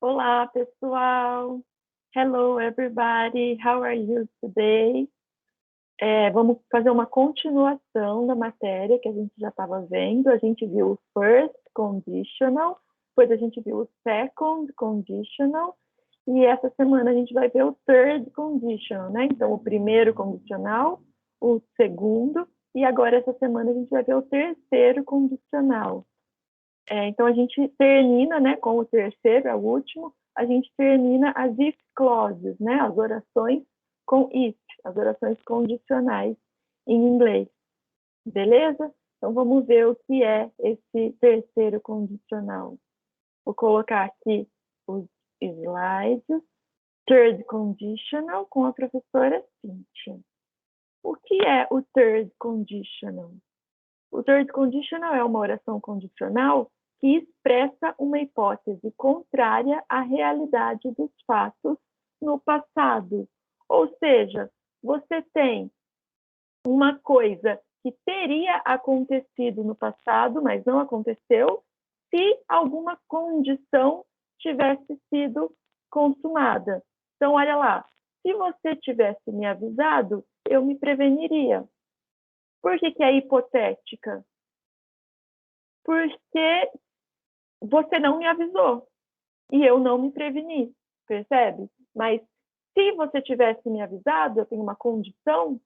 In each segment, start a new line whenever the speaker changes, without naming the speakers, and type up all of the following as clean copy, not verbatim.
Olá, pessoal. Hello, everybody. How are you today? Vamos fazer uma continuação da matéria que a gente já estava vendo. A gente viu o first conditional, depois a gente viu o second conditional, e essa semana a gente vai ver o third conditional, né? Então, o primeiro condicional, o segundo, e agora essa semana a gente vai ver o terceiro condicional. Então, a gente termina, né, com o terceiro, é o último, a gente termina as if clauses, né, as orações com if, as orações condicionais em inglês. Beleza? Então, vamos ver o que é esse terceiro condicional. Vou colocar aqui os slides. Third conditional com a professora Cíntia. O que é o third conditional? O third conditional é uma oração condicional que expressa uma hipótese contrária à realidade dos fatos no passado. Ou seja, você tem uma coisa que teria acontecido no passado, mas não aconteceu, se alguma condição tivesse sido consumada. Então, olha lá, se você tivesse me avisado, eu me preveniria. Por que é hipotética? Porque você não me avisou e eu não me preveni, percebe? Mas se você tivesse me avisado, eu tenho uma condição,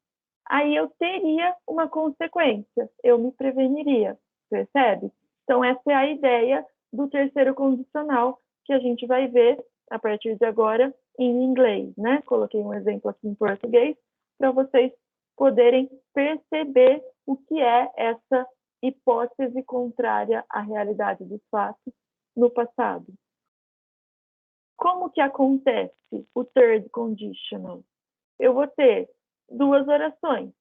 aí eu teria uma consequência, eu me preveniria, percebe? Então, essa é a ideia do terceiro condicional que a gente vai ver a partir de agora em inglês, né? Coloquei um exemplo aqui em português para vocês poderem perceber o que é essa hipótese contrária à realidade dos fatos no passado. Como que acontece o third conditional? Eu vou ter duas orações.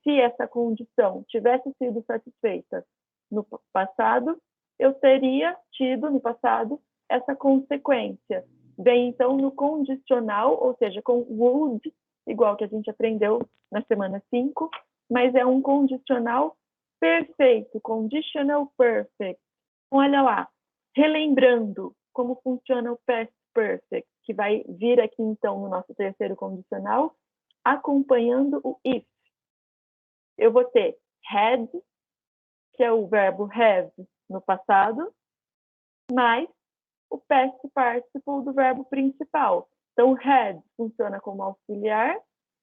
Se essa condição tivesse sido satisfeita no passado, eu teria tido no passado essa consequência. Vem então no condicional, ou seja, com would, igual que a gente aprendeu na semana 5, mas é um condicional perfeito, conditional perfect. Olha lá, relembrando como funciona o past perfect, que vai vir aqui então no nosso terceiro condicional, acompanhando o if. Eu vou ter had, que é o verbo have no passado, mais o past participle do verbo principal. Então, had funciona como auxiliar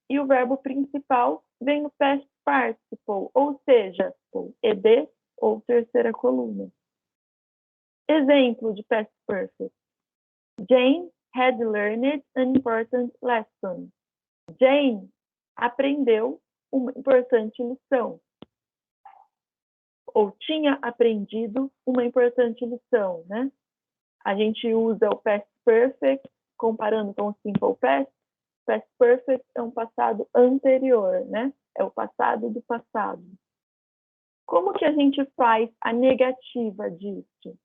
e o verbo principal vem no past participle, ou seja, o ed ou terceira coluna. Exemplo de past perfect. Jane had learned an important lesson. Jane aprendeu uma importante lição. Ou tinha aprendido uma importante lição, né? A gente usa o past perfect comparando com o simple past. Past perfect é um passado anterior, né? É o passado do passado. Como que a gente faz a negativa disso?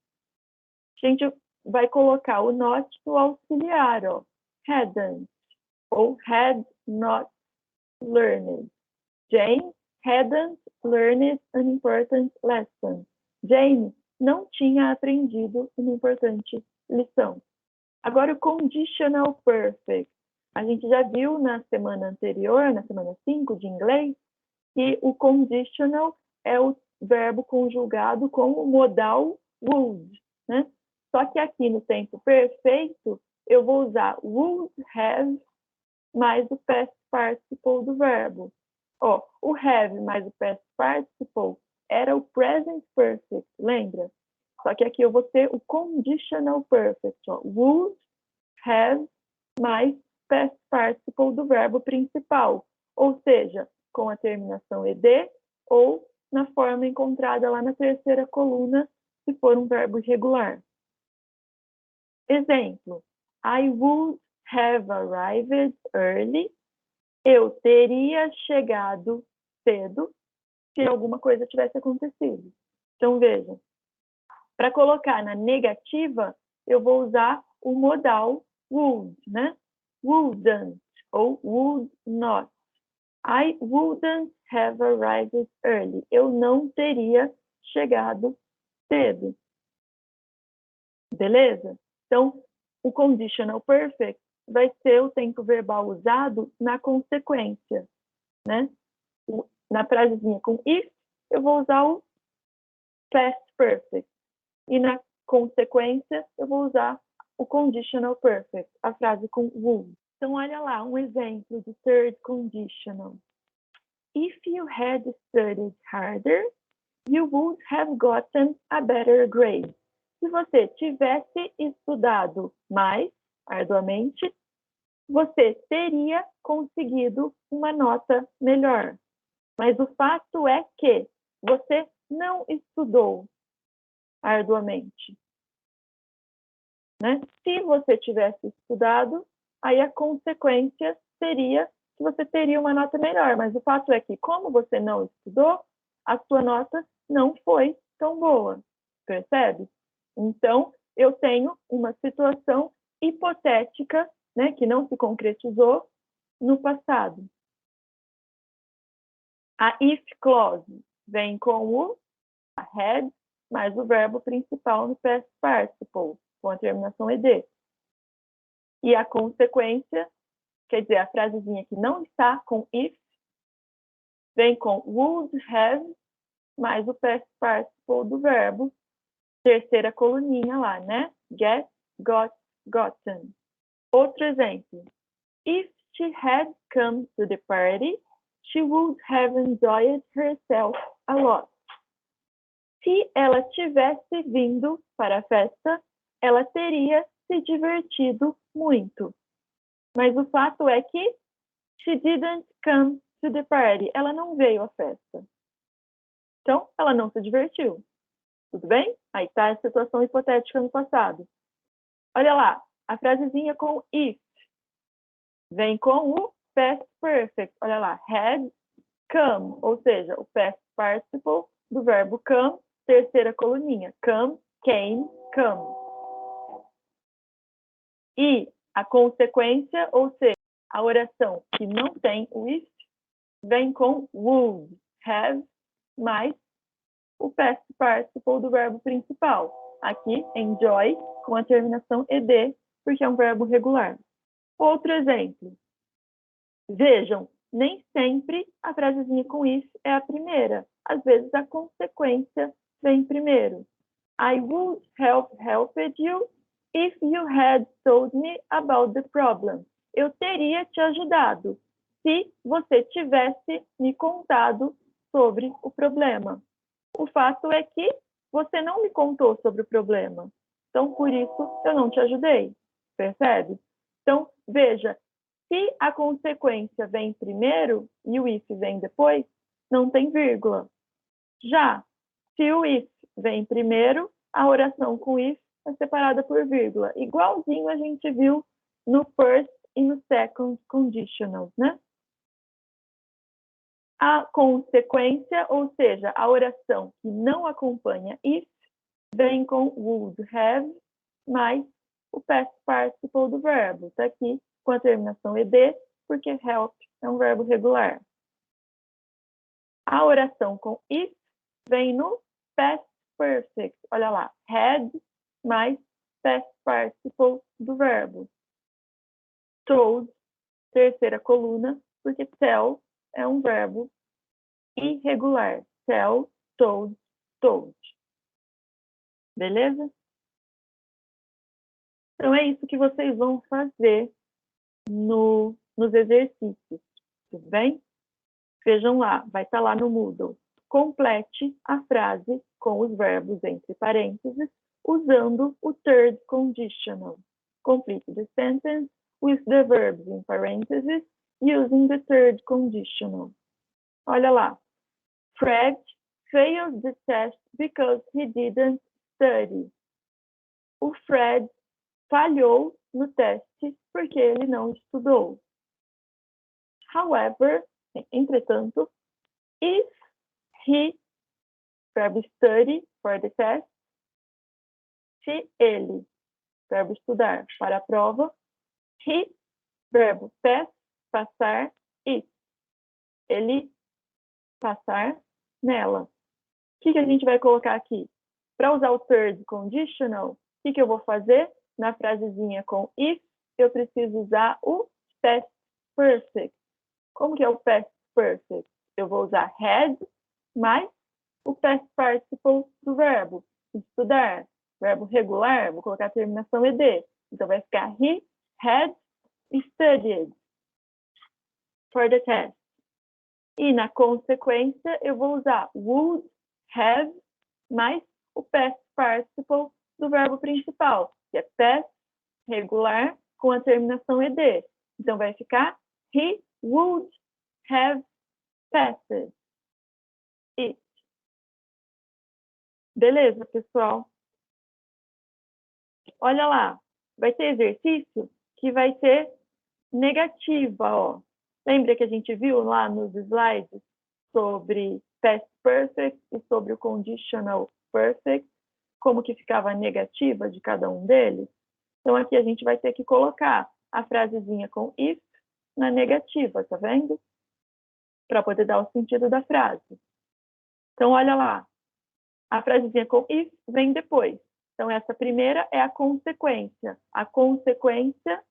A gente vai colocar o not no auxiliar, ó. Hadn't ou had not learned. Jane hadn't learned an important lesson. Jane não tinha aprendido uma importante lição. Agora, o conditional perfect. A gente já viu na semana anterior, na semana 5 de inglês, que o conditional é o verbo conjugado com o modal would, né? Só que aqui no tempo perfeito, eu vou usar would have mais o past participle do verbo. Ó, o have mais o past participle era o present perfect, lembra? Só que aqui eu vou ter o conditional perfect, ó. Would have mais past participle do verbo principal, ou seja, com a terminação ed ou na forma encontrada lá na terceira coluna, se for um verbo irregular. Exemplo, I would have arrived early. Eu teria chegado cedo se alguma coisa tivesse acontecido. Então, vejam, para colocar na negativa, eu vou usar o modal would, né? Wouldn't ou would not. I wouldn't have arrived early. Eu não teria chegado cedo. Beleza? Então, o conditional perfect vai ser o tempo verbal usado na consequência, né? Na frasezinha com if, eu vou usar o past perfect. E na consequência, eu vou usar o conditional perfect, a frase com would. Então, olha lá, um exemplo de third conditional. If you had studied harder, you would have gotten a better grade. Se você tivesse estudado mais arduamente, você teria conseguido uma nota melhor. Mas o fato é que você não estudou arduamente. Né? Se você tivesse estudado, aí a consequência seria que você teria uma nota melhor. Mas o fato é que, como você não estudou, a sua nota não foi tão boa. Percebe? Então, eu tenho uma situação hipotética, né, que não se concretizou no passado. A if clause vem com o had mais o verbo principal no past participle, com a terminação ed. E a consequência, quer dizer, a frasezinha que não está com if, vem com would have mais o past participle do verbo, terceira coluninha lá, né? Get, got, gotten. Outro exemplo. If she had come to the party, she would have enjoyed herself a lot. Se ela tivesse vindo para a festa, ela teria se divertido muito. Mas o fato é que she didn't come to the party. Ela não veio à festa. Então, ela não se divertiu. Tudo bem? Aí está a situação hipotética no passado. Olha lá, a frasezinha com if vem com o past perfect. Olha lá, had come, ou seja, o past participle do verbo come, terceira coluninha. Come, came, come. E a consequência, ou seja, a oração que não tem o if, vem com would, have, mais o past participle do verbo principal. Aqui, enjoy, com a terminação ed, porque é um verbo regular. Outro exemplo. Vejam, nem sempre a frasezinha com if é a primeira. Às vezes a consequência vem primeiro. I would have helped you if you had told me about the problem. Eu teria te ajudado se você tivesse me contado sobre o problema. O fato é que você não me contou sobre o problema. Então, por isso, eu não te ajudei. Percebe? Então, veja, se a consequência vem primeiro e o if vem depois, não tem vírgula. Já, se o if vem primeiro, a oração com if é separada por vírgula. Igualzinho a gente viu no first e no second conditional, né? A consequência, ou seja, a oração que não acompanha if, vem com would have mais o past participle do verbo. Está aqui com a terminação ed, porque help é um verbo regular. A oração com if vem no past perfect. Olha lá, had mais past participle do verbo. Told, terceira coluna, porque tell é um verbo irregular. Tell, told, told. Beleza? Então, é isso que vocês vão fazer nos exercícios. Tudo bem? Vejam lá, vai estar lá no Moodle. Complete a frase com os verbos entre parênteses, usando o third conditional. Complete the sentence with the verbs in parentheses, using the third conditional. Olha lá. Fred failed the test because he didn't study. O Fred falhou no teste porque ele não estudou. However, entretanto, if he, verbo study for the test, se ele, verbo estudar para a prova, he, verbo pass, passar, it, ele passar nela. O que a gente vai colocar aqui? Para usar o third conditional, o que eu vou fazer? na frasezinha com if, eu preciso usar o past perfect. Como que é o past perfect? Eu vou usar had mais o past participle do verbo. Estudar, verbo regular, vou colocar a terminação ed. Então, vai ficar he had studied for the test. E na consequência, eu vou usar would have mais o past participle do verbo principal, que é past regular com a terminação ed. Então, vai ficar he would have passed it. Beleza, pessoal? Olha lá, vai ter exercício que vai ter negativa, ó. Lembra que a gente viu lá nos slides sobre past perfect e sobre o conditional perfect, como que ficava a negativa de cada um deles? Então, aqui a gente vai ter que colocar a frasezinha com if na negativa, tá vendo? Para poder dar o sentido da frase. Então, olha lá. A frasezinha com if vem depois. Então, essa primeira é a consequência. A consequência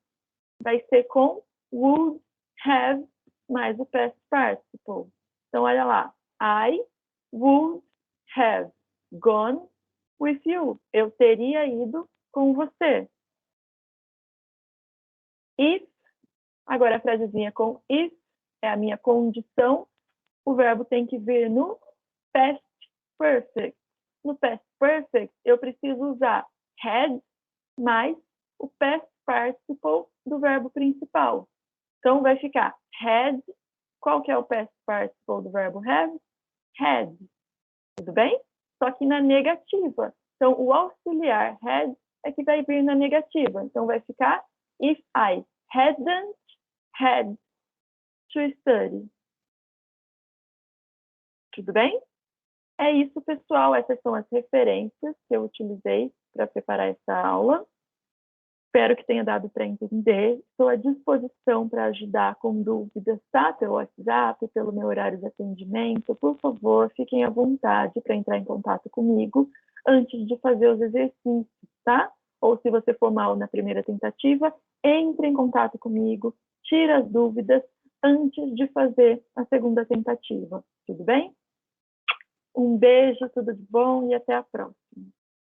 vai ser com would have mais o past participle. Então, olha lá. I would have gone with you. Eu teria ido com você. If, agora a frasezinha com if é a minha condição. O verbo tem que vir no past perfect. No past perfect, eu preciso usar had mais o past participle do verbo principal. Então, vai ficar had. Qual que é o past participle do verbo have? Had. Tudo bem? Só que na negativa. Então, o auxiliar had é que vai vir na negativa. Então, vai ficar if I hadn't had to study. Tudo bem? É isso, pessoal. Essas são as referências que eu utilizei para preparar essa aula. Espero que tenha dado para entender. Estou à disposição para ajudar com dúvidas, tá? Pelo WhatsApp, pelo meu horário de atendimento. Por favor, fiquem à vontade para entrar em contato comigo antes de fazer os exercícios, tá? Ou se você for mal na primeira tentativa, entre em contato comigo, tira as dúvidas antes de fazer a segunda tentativa. Tudo bem? Um beijo, tudo de bom e até a próxima.